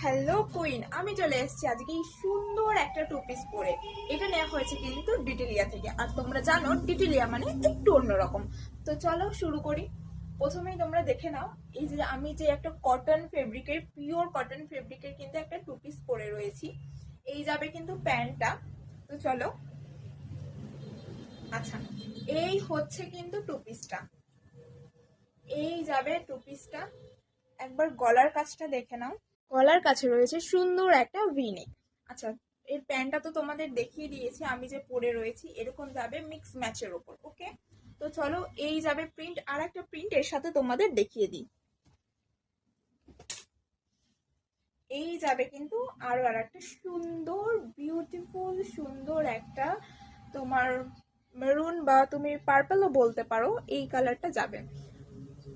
Hello queen, আমি চলে এসেছি আজকে এই সুন্দর একটা টু পিস পরে। এটা নেওয়া হয়েছে কিন্তু ডিটেলিয়া থেকে, আর তোমরা জানো ডিটেলিয়া মানে একটু অন্যরকম। তো চলো শুরু করি। প্রথমেই তোমরা দেখে নাও, এই যে আমি যে একটা কটন ফেব্রিকের, পিওর কটন ফেব্রিকের কিন্তু একটা টু পিস পরে রয়েছি। এই যাবে কিন্তু প্যান্টটা। তো চলো। আচ্ছা, এই হচ্ছে কিন্তু টু পিসটা। এই যাবে টু পিসটা। একবার গলার কাছটা দেখে নাও। গলার কাছে রয়েছে সুন্দর একটা ভি নেক। আচ্ছা, এর প্যান্টটা তো তোমাদের দেখিয়ে দিয়েছি, আমি যে পরে রয়েছি এরকম যাবে মিক্স ম্যাচের ওপর। ওকে, তো চলো। এই যাবে প্রিন্ট, আর একটা প্রিন্ট এর সাথে তোমাদের দেখিয়ে দিই। এই যাবে কিন্তু আরো আর একটা সুন্দর বিউটিফুল সুন্দর একটা তোমার মেরুন বা তুমি পার্পলও বলতে পারো, এই কালারটা যাবে।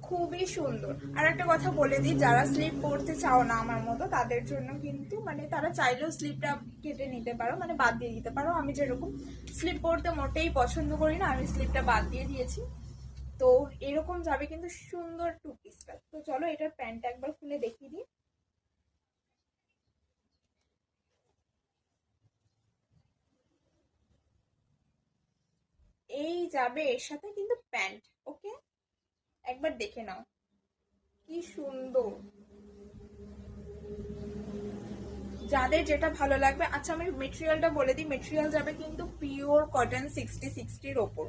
খুবই সুন্দর। আর একটা কথা বলে দিই, যারা স্লিপ পরতে চাও না আমার মতো, তাদের জন্য কিন্তু মানে তারা চাইলেও স্লিপটা কেটে নিতে পারো, মানে বাদ দিয়ে দিতে পারো। আমি যেরকম স্লিপ পরতে মোটেই পছন্দ করি না, আমি স্লিপটা বাদ দিয়ে দিয়েছি। তো এরকম যাবে কিন্তু সুন্দর টু পিসটা। তো চলো এটার প্যান্টটা একবার খুলে দেখিয়ে দিই। এই যাবে এর সাথে কিন্তু প্যান্ট। ওকে, একবার দেখে নাও কি সুন্দর। যাদের যেটা ভালো লাগবে। আচ্ছা, আমি মেটেরিয়ালটা বলে দিই। মেটেরিয়াল যাবে কিন্তু পিওর কটন 60-60-র ওপর।